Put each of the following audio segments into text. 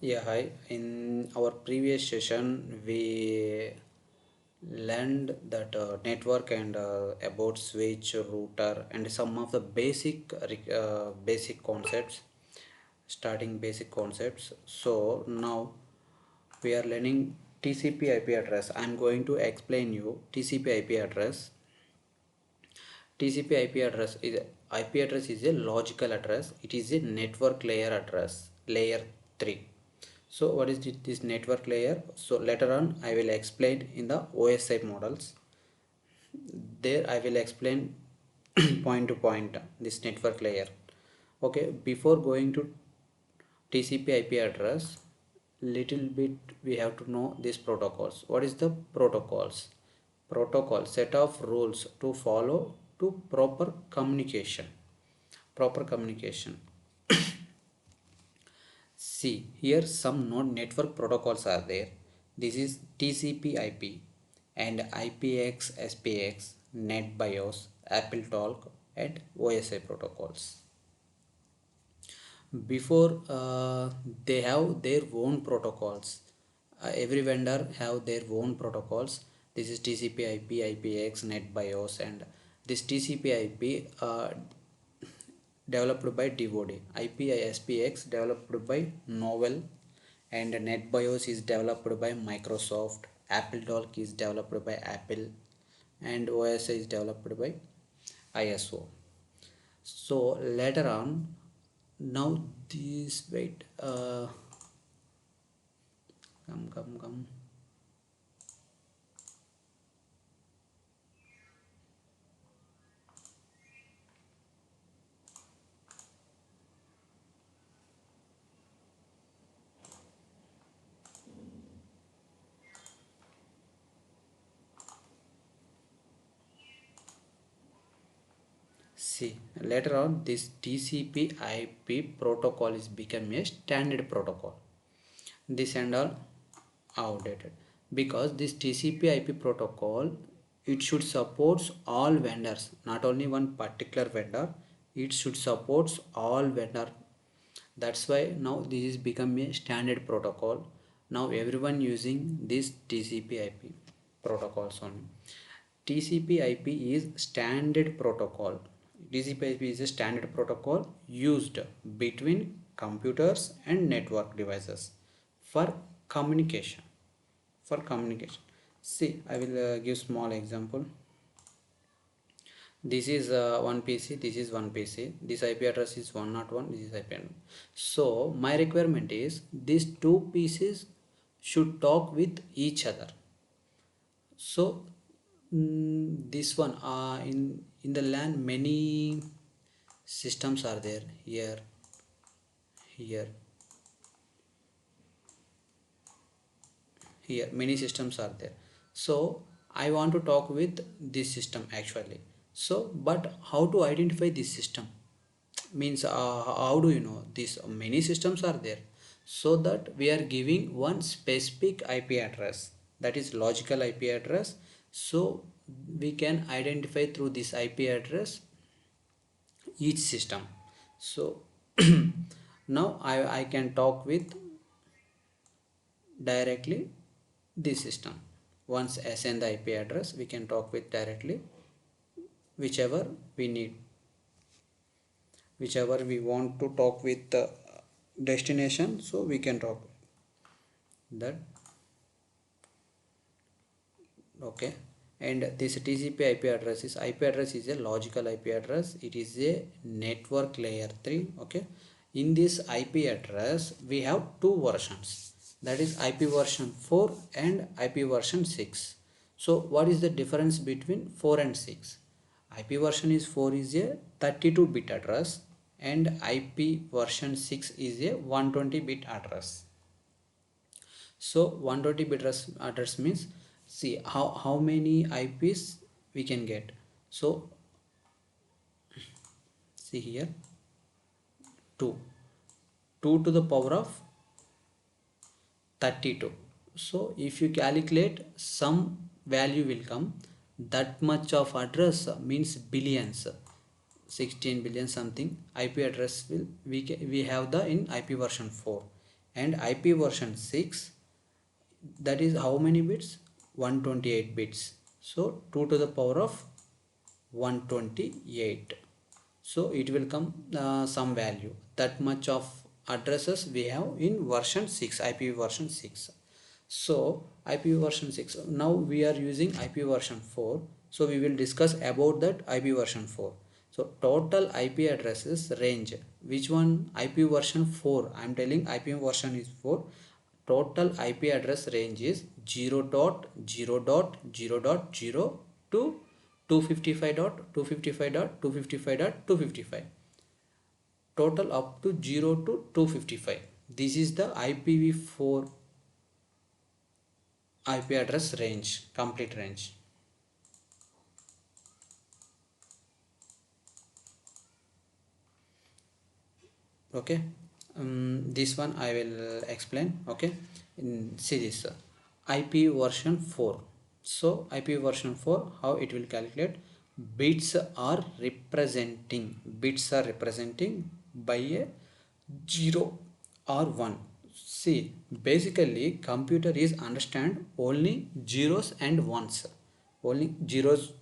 Yeah, hi. In our previous session, we learned that network and about switch, router, and some of the basic concepts, starting basic concepts. So now we are learning TCP/IP address. I'm going to explain you TCP/IP address. TCP/IP address is a logical address. It is a network layer address, layer 3. So what is this network layer? So later on I will explain in the OSI models. There I will explain point to point this network layer. Okay, before going to TCP/IP address, little bit we have to know these protocols. What is the protocols? Protocol set of rules to follow to proper communication. Proper communication. See, here some network protocols are there. This is TCP/IP and IPX, SPX, NetBIOS, AppleTalk, and OSI protocols. Before they have their own protocols. Every vendor have their own protocols. This is TCP/IP, IPX, NetBIOS, and this TCP/IP developed by DoD. IPSPX developed by Novell, and NetBIOS is developed by Microsoft. AppleTalk is developed by Apple, and OSI is developed by ISO. So later on, now this wait, come. See, later on this TCP/IP protocol is become a standard protocol. This and all outdated because this TCP/IP protocol, it should support all vendors, not only one particular vendor. It should support all vendor. That's why now this is become a standard protocol. Now everyone using this TCP/IP protocols only. TCP/IP is standard protocol. TCP/IP is a standard protocol used between computers and network devices for communication. For communication. See, I will give small example. This is one PC, this is one PC, this IP address is 101, this is IP address. So my requirement is these two PCs should talk with each other. So this one in the LAN many systems are there. Here here many systems are there. So I want to talk with this system actually. So but how to identify this system? Means how do you know these many systems are there? So that we are giving one specific IP address, that is logical IP address. So we can identify through this IP address each system. So now I can talk with directly this system. Once assign the IP address, we can talk with directly whichever we need, whichever we want to talk with the destination. So we can talk that. Okay, and this TCP IP address is a logical IP address. It is a network layer 3. Okay, in this IP address we have two versions, that is IP version 4 and IP version 6. So what is the difference between 4 and 6? IP version is 4 is a 32-bit address and IP version 6 is a 120-bit address. So 120-bit address means, see how many IPs we can get. So see here 2 to the power of 32. So if you calculate, some value will come. That much of address means billions, 16 billion something IP address will we have the in IP version 4, and IP version 6, that is how many bits? 128 bits. So 2 to the power of 128. So it will come some value. That much of addresses we have in version 6, IPv version 6. So IPv version 6. Now we are using IP version 4. So we will discuss about that IP version 4. So total IP addresses range. Which one? IP version 4. I am telling IP version is 4. Total IP address range is 0.0.0.0 to 255.255.255.255. Total up to 0 to 255. This is the IPv4 IP address range, complete range. Okay, this one I will explain. Okay, see this IP version 4. So IP version 4, how it will calculate? Bits are representing by a 0 or 1. See, basically computer is understand only zeros and ones, only zeros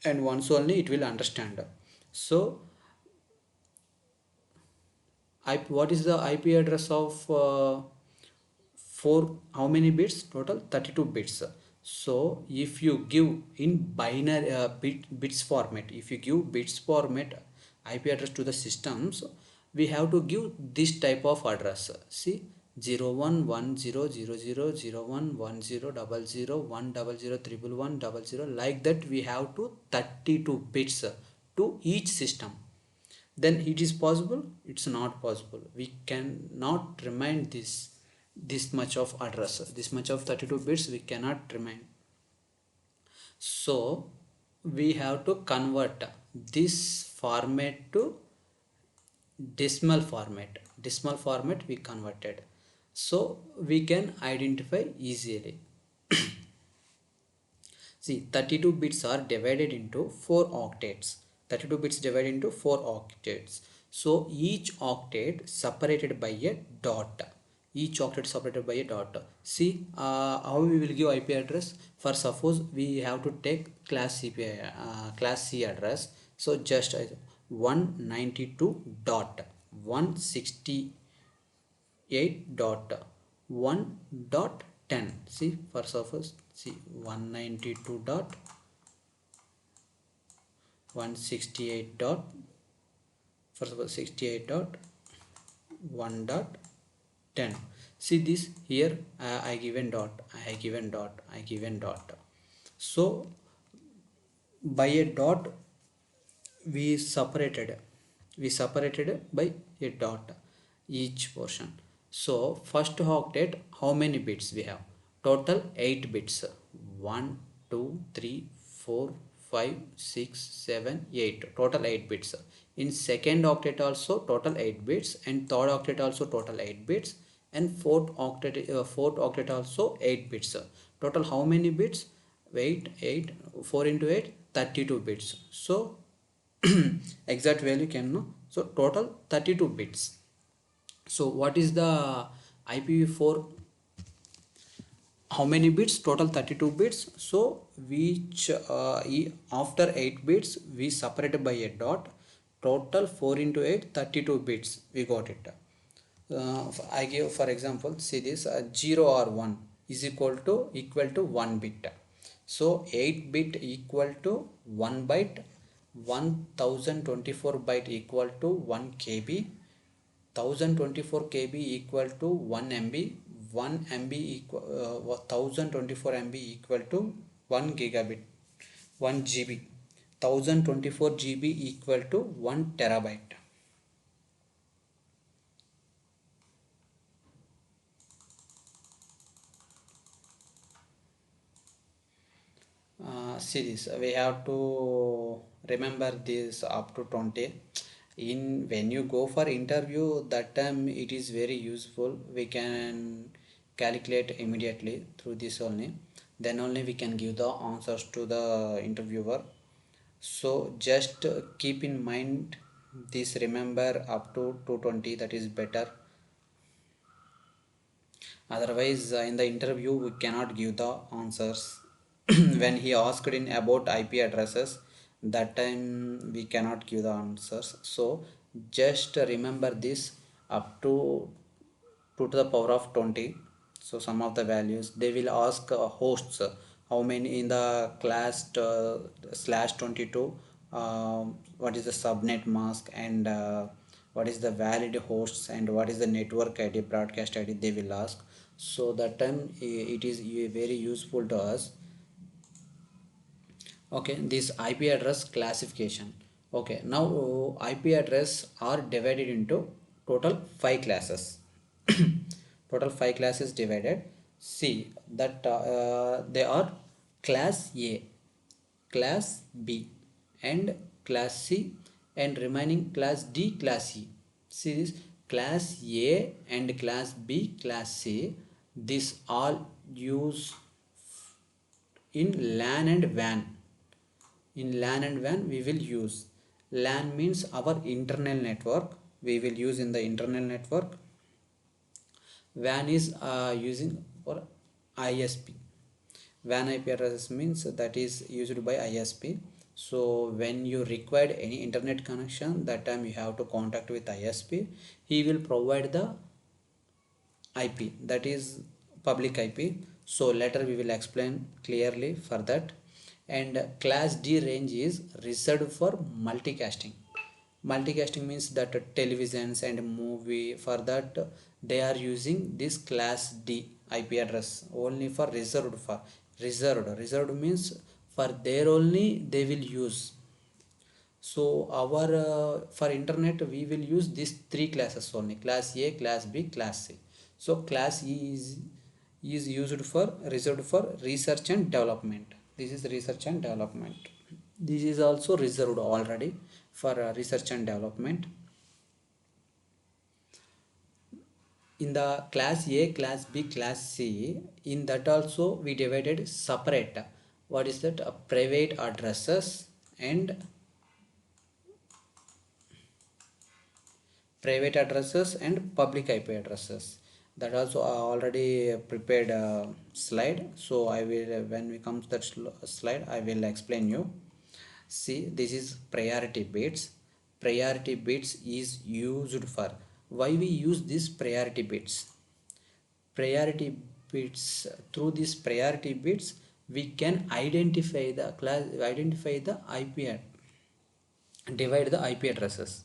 and ones only it will understand. So what is the IP address of 4? How many bits? Total 32 bits. So if you give in binary bits format, if you give bits format IP address to the systems, we have to give this type of address. See, 01100001100000110000, like that we have to 32 bits to each system. Then it is possible? It's not possible. We cannot remind this much of address, this much of 32 bits we cannot remind. So we have to convert this format to decimal format we converted, so we can identify easily. See, 32 bits are divided into 4 octets. 32 bits divided into 4 octets. So each octet separated by a dot. Each octet separated by a dot. See how we will give IP address. For suppose we have to take class C address. So just 192.168.1.10. See, for suppose, see, 192.168 dot, for suppose 68.1.10. see this here, I given dot, I given dot, I given dot. So by a dot we separated by a dot each portion. So first octet, how many bits we have? Total 8 bits. 1 2 3 4 5 6 7 8, total 8 bits. In second octet also total 8 bits, and third octet also total 8 bits, and fourth octet also 8 bits. Total how many bits? Wait, 8, 4 into 8, 32 bits. So exact value can know. So total 32 bits. So what is the IPv4? How many bits? Total 32 bits. So which after 8 bits we separated by a dot. Total 4 into 8, 32 bits we got it. I give for example, see this 0 or 1 is equal to 1 bit. So 8 bit equal to 1 byte, 1024 byte equal to 1 KB, 1024 KB equal to 1 MB, 1 MB equal 1024 MB equal to 1 gigabit, 1 GB, 1024 GB equal to 1 terabyte. See this, we have to remember this up to 20. In when you go for interview, that time it is very useful. We can calculate immediately through this only, then only we can give the answers to the interviewer. So just keep in mind this, remember up to 220, that is better. Otherwise, in the interview we cannot give the answers. When he asked in about IP addresses, that time we cannot give the answers. So just remember this up to 2 to the power of 20. So some of the values they will ask hosts, how many in the class slash 22, what is the subnet mask, and what is the valid hosts, and what is the network ID, broadcast ID, they will ask. So that time it is very useful to us. Okay, this IP address classification. Okay, now IP address are divided into total 5 classes. Total 5 classes divided. See that they are class A, class B, and class C, and remaining class D, class E. See this, class A and class B, class C, this all use in LAN and WAN. In LAN and WAN we will use, LAN means our internal network, we will use in the internal network. WAN is using for ISP. WAN IP address means that is used by ISP. So when you require any internet connection, that time you have to contact with ISP. He will provide the IP, that is public IP. So later we will explain clearly for that. And class D range is reserved for multicasting. Multicasting means that televisions and movie, for that they are using this class D IP address only for reserved, for reserved means for there only they will use. So our for internet we will use these 3 classes only, class A, class B, class C. So class E is used for, reserved for research and development. This is research and development. This is also reserved already for research and development. In the class A, class B, class C, in that also we divided separate. What is that? Private addresses and private addresses and public IP addresses. That also I already prepared a slide. So I will, when we come to that slide, I will explain you. See, this is priority bits. Priority bits is used for, why we use this priority bits? Priority bits, through these priority bits we can identify the class, identify the IP, divide the IP addresses.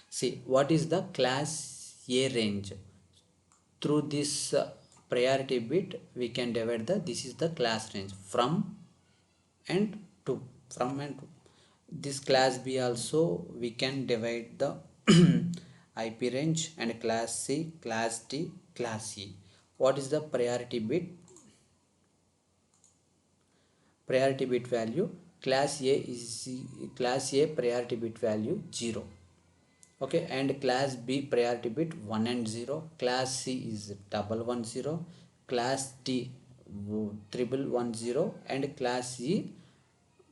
See, what is the class A range? Through this priority bit we can divide the, this is the class range from and to, from and to. This class B also we can divide the IP range, and class C, class D, class E. What is the priority bit? Priority bit value, class A is, class A priority bit value 0. Okay, and class B priority bit 1 and 0, class C is 110, class D 1110, and class E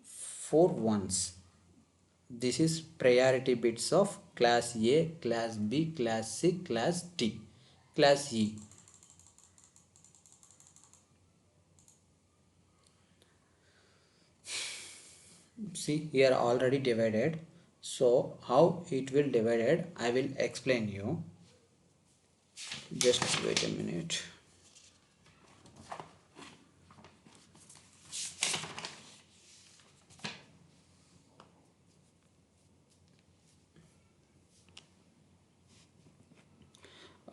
4 ones. This is priority bits of class A, class B, class C, class D, class E. See, here already divided. So how it will divided, I will explain you. Just wait a minute.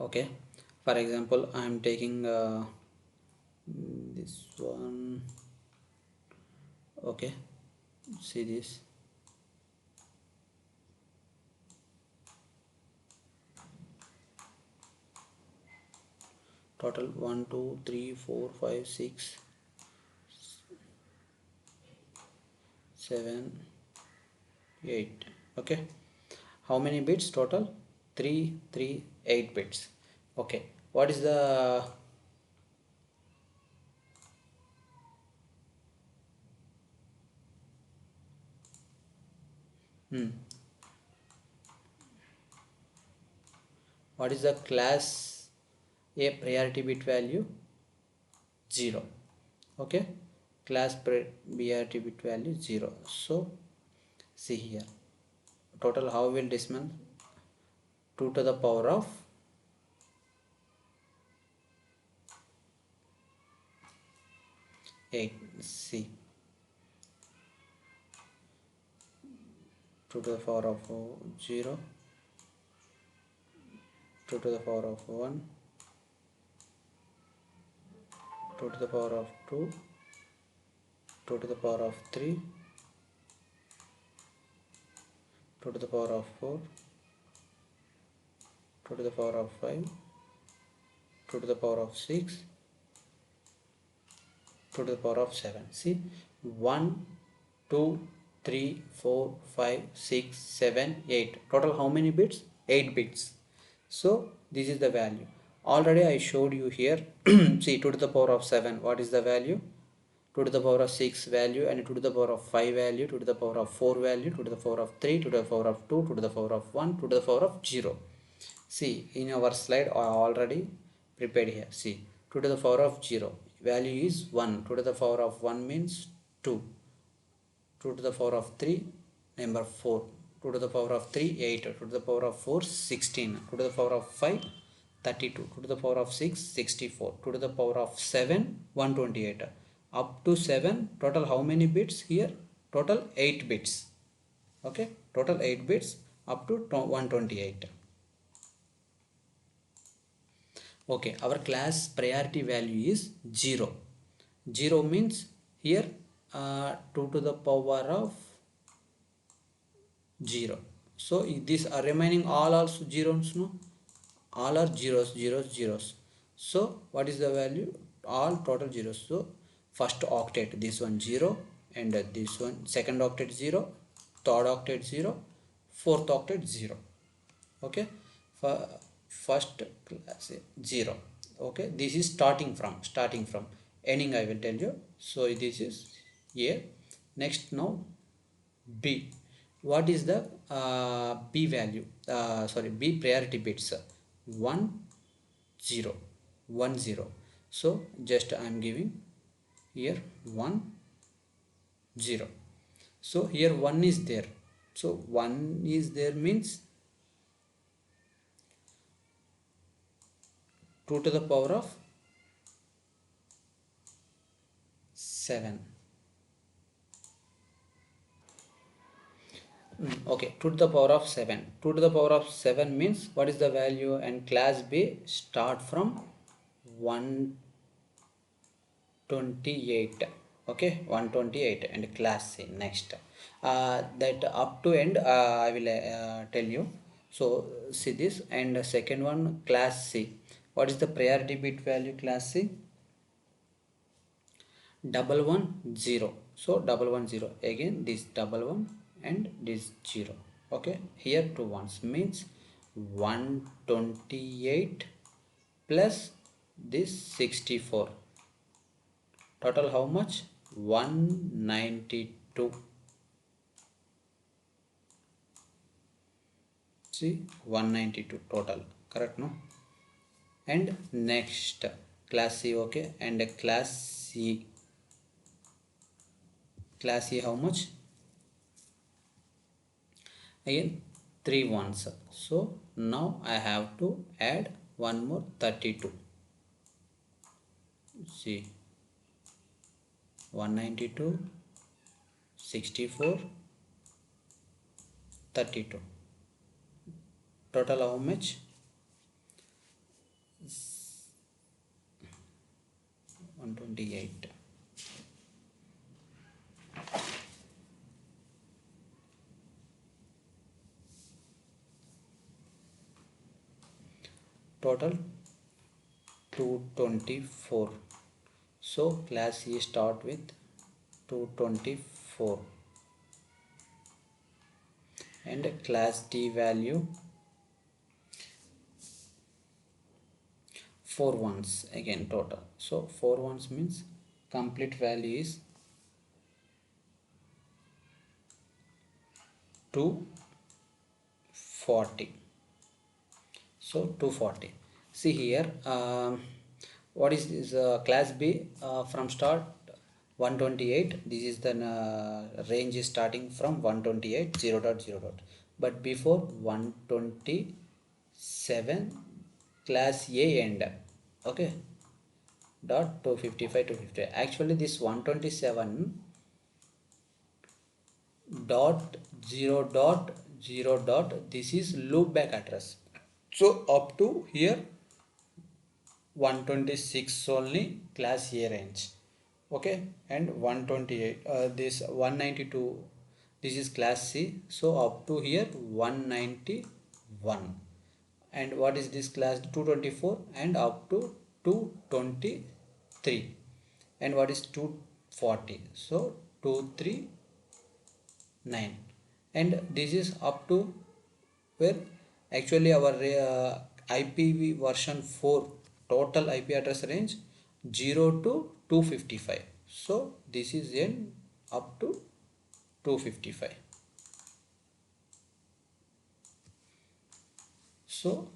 Okay, for example I am taking this one. Okay, see this. Total 1 2 3 4 5 6 7 8. Okay, how many bits total? 3 3 8 bits. Okay, what is the what is the class a priority bit value 0. Okay, class priority bit value 0. So see here, total how will decimal? 2 to the power of 8. See, 2 to the power of 0, 2 to the power of 1, 2 to the power of 2, 2 to the power of 3, 2 to the power of 4, 2 to the power of 5, 2 to the power of 6, 2 to the power of 7. See, 1, 2, 3, 4, 5, 6, 7, 8. Total how many bits? 8 bits. So this is the value. Already I showed you here. See, 2 to the power of 7. What is the value? 2 to the power of 6 value, and 2 to the power of 5 value, 2 to the power of 4 value, 2 to the power of 3, 2 to the power of 2, 2 to the power of 1, 2 to the power of 0. See, in our slide I already prepared here. See, 2 to the power of 0 value is 1. 2 to the power of 1 means 2. 2 to the power of 3 number 4. 2 to the power of 3 8. 2 to the power of 4 16. 2 to the power of 5 32. 2 to the power of 6 64. 2 to the power of 7 128. Up to 7, total how many bits here? Total 8 bits. Okay, total 8 bits up to 128. Okay, our class priority value is 0. 0 means here 2 to the power of 0. So these are remaining all also zeros, no? All are zeros, zeros, zeros. So what is the value? All total zeros. So first octet, this one 0, and this one second octet 0, third octet 0, fourth octet 0. Okay, for first class 0. Okay, this is starting from ending I will tell you. So this is A. Next, now B. What is the B value? Sorry, B priority bits 1 0 1 0. So just I am giving here 1 0. So here 1 is there. So 1 is there means 2 to the power of 7. Okay, 2 to the power of 7. 2 to the power of 7 means what is the value? And class B start from 128. Okay, 128, and class C next. That up to end I will tell you. So see this, and second one class C. What is the priority bit value class C? 110. So 110 again, this 11 and this 0. Okay, here two ones means 128 plus this 64. Total how much? 192. See, 192 total, correct, no? And next class C. Okay, and class C how much? Again 3 ones. So now I have to add one more 32. See, 192, 64, 32. Total how much? 128. Total 224. So class E start with 224, and class D value 4 ones again total. So 4 ones means complete value is 240. So 240. See here, what is this class B from start 128. This is the range is starting from 128 0 dot 0 dot, but before 127 class A end. Okay, dot 255 to 50. Actually this 127 dot 0 dot 0 dot, this is loopback address. So up to here 126 only class A range. Okay, and 128 this 192, this is class C. So up to here 191. And what is this class 224 and up to 223. And what is 240? So 239. And this is up to where actually our IPv version 4 total IP address range 0 to 255. So this is n up to 255. So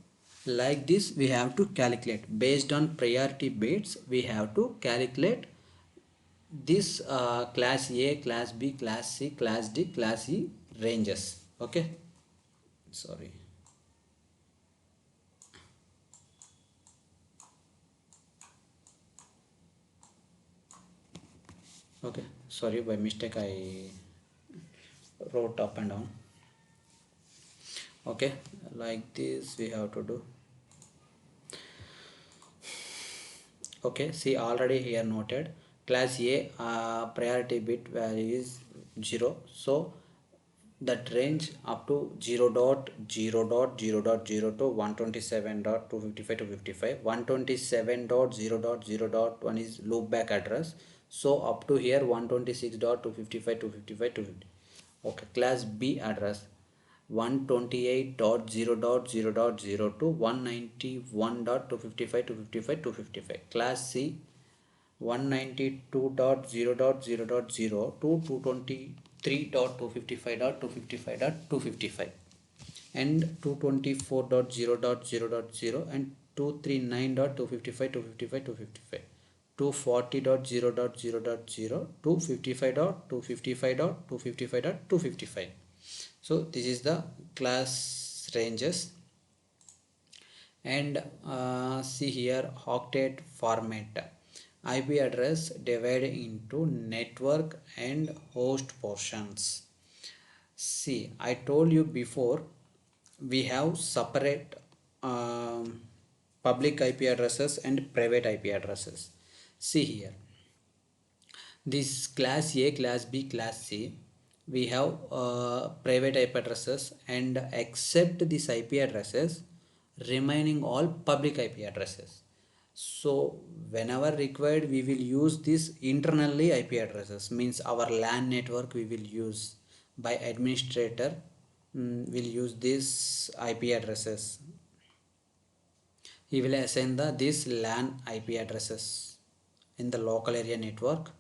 like this we have to calculate based on priority bits. We have to calculate this class A, class B, class C, class D, class E ranges. Okay, sorry. Okay, sorry, by mistake I wrote up and down. Okay, like this we have to do. Okay, see already here noted class A priority bit value is 0. So that range up to 0 dot 0 dot 0 dot 0 to 127 dot 255 to 55. 127 dot 0 dot 0 dot 1 is loopback address. So up to here 126 dot 255 to 55 to 50. Okay, class B address 128.0.0.0 to 191.255 to 55 to 55. Class C 192.0.0.0 to 223.255.255.255 and 224.0.0.0 and 239.255 to 55 to 55. 240.0.0.0 to 55.255.255.255. So this is the class ranges. And see here octet format. IP address divided into network and host portions. See, I told you before we have separate public IP addresses and private IP addresses. See here, this class A, class B, class C, we have private IP addresses, and except these IP addresses remaining all public IP addresses. So whenever required we will use this internally IP addresses, means our LAN network we will use by administrator will use this IP addresses. He will assign this LAN IP addresses in the local area network,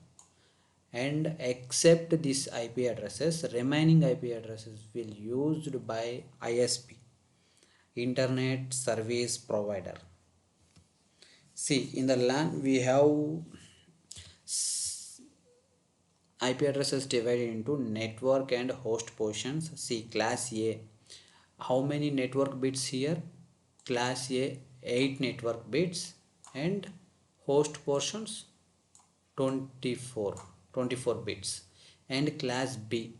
and except these IP addresses remaining IP addresses will used by ISP, internet service provider. See, in the LAN we have IP addresses divided into network and host portions. See, class A, how many network bits here? Class A 8 network bits, and host portions 24 bits, and class B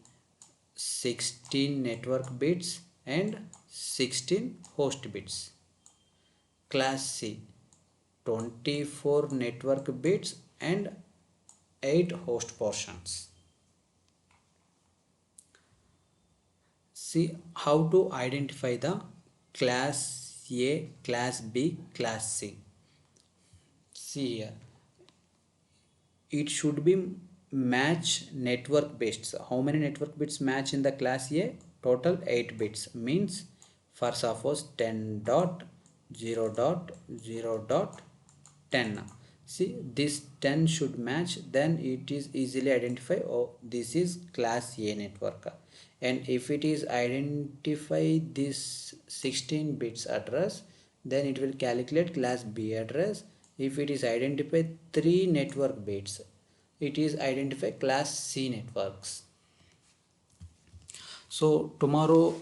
16 network bits and 16 host bits. Class C 24 network bits and 8 host portions. See how to identify the class A, class B, class C. See here, it should be match network bits. How many network bits match in the class A? Total 8 bits, means for suppose 10.0.0.10. See, this 10 should match, then it is easily identify, oh, this is class A network. And if it is identify this 16 bits address, then it will calculate class B address. If it is identify 3 network bits, it is identify class C networks. So tomorrow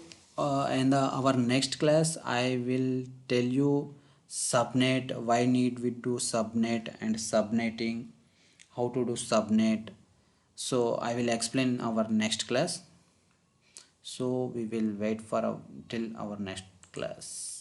in our next class I will tell you subnet, why need we do subnet and subnetting, how to do subnet. So I will explain our next class. So we will wait for till our next class.